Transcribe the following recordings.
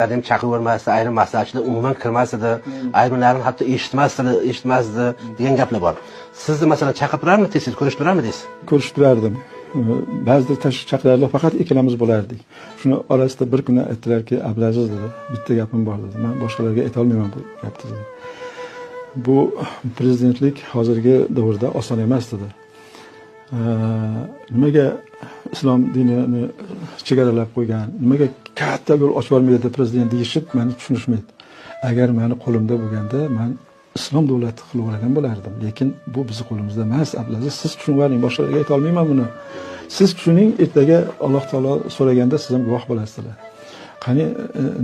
Hem chaqiravermasdi, ayrim maslahatchilar umuman kirmasdi, ayrimlarini hatto eshitmasdi degan gaplar bor. Sizni masalan chaqirtirarmi, tez ko'rishtirarmi deysiz? Ko'rishtirardim. Ba'zida chaqirarlar, faqat ikkalamiz bo'lardik. Shuni orasida bir kuni aytdilarki, Abdulaziz dedi, bitta gapim bor dedi. Men boshqalarga ayta olmayman bu gapni dedi. Bu prezidentlik hozirgi davrda oson emas dedi. Nimaga islom dinini chegaralab qo'ygan, nimaga katta yo'l ochib olmaydi prezident deyishib, meni tushunishmaydi. Agar meni qo'limda bo'lganda, men islom davlati qilavergan bo'lardim. Lekin bu bizning qo'limizda emas, Abdulaziz, siz tushunavering, boshqalarga ayta olmayman buni. Siz tushuning, ertaga Alloh taolo so'raganda siz ham guvoh bo'lasizlar. Qani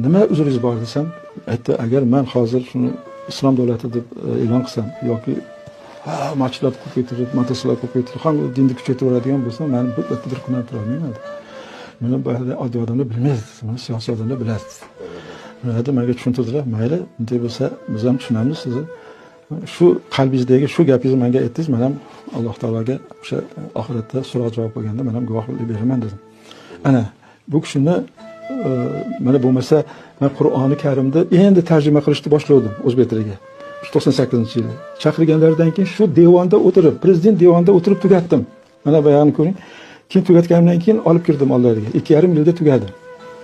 nima uzringiz bor desam, aytdi, agar men hozir shuni islom davlati deb e'lon qilsam yoki masjidlar ko'paytirib, madrasalar ko'paytirib, ham dinni kuchaytiradigan bo'lsa, men bu yerda bir kun ham tura olmayman. Buni ba'zi oddiy odamlar bilmaydi, buni siyosiy odamlar biladi. Buni menga tushuntirdilar, mayli, bunday bo'lsa, biz ham tushunamiz sizni. Shu qalbingizdagi shu gapingizni menga aytdingiz, men ham Alloh taologa o'sha oxiratda so'roq javob bo'lganda men ham guvohlik beraman dedim. Ana bu kishini mana bo'lmasa, men Qur'oni Karimni endi tarjima qilishni boshladim o'zbek tiliga. 98-yili. Chaqirganlardan keyin shu devonda o'tirib, prezident devonda o'tirib tugatdim. Mana bu yerni ko'ring. Keyin tugatganimdan keyin olib kirdim ollariga. 2,5 yilda tugadi.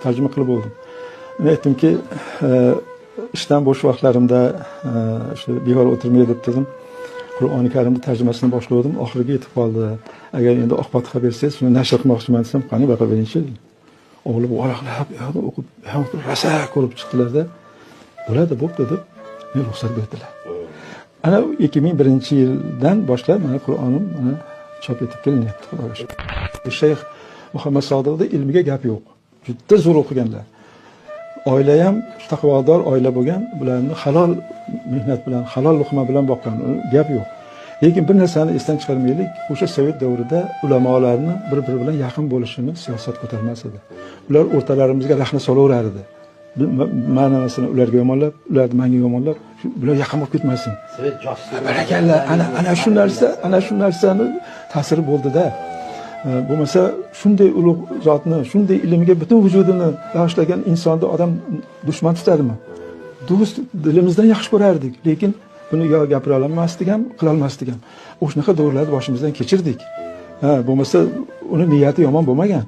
Tarjima qilib oldim. Men aytdimki, ishdan bo'sh vaqtlarimda shu behor o'tirmay deb dedim. Qur'oni Karimni tarjimasini boshladim, oxiriga yetib qoldi. Agar endi oq fotiha bersangiz, shuni nashr qilmoqchiman desam, qani baqa beringchi. O'g'lim varaqlab, o'qib, rosa ko'rib chiqdilarda, bo'ladi, bo'pti deb men ruxsat berdilar. Ana 2001-yildan boshlab mana Qur'onim mana chop etib kelinyapti, xudoga shukr. Shayx Muhammad Sodiqda ilmiga gap yo'q. Juda zo'r o'qiganlar. Oila ham taqvodor oila bo'lgan, bularni halol mehnat bilan, halol luqma bilan boqqan, gap yo'q. Lekin bir narsani esdan chiqarmaylik, o'sha Sovet davrida ulamolarni bir-biri bilan yaqin bo'lishini siyosat ko'tarmas edi. Ular o'rtalarimizga rahna solaverar edi. Ma'nosini ularga yomonlab, ularni menga yomonlab, bular yaqin bo'lib ketmasin. Sovet josuslar. Barakalla, ana shu narsani ta'siri bo'ldi-da. Bo'lmasa shunday ulug' zotni, shunday ilmga butun vujudini bag'ishlagan insonni odam dushman tutadimi? Do'st dilimizdan yaxshi ko'rardik, lekin buni yo gapira olmasdik ham, qila olmasdik ham. O'shanaqa davrlarni boshimizdan kechirdik. Bo'lmasa uni niyati yomon bo'lmagan.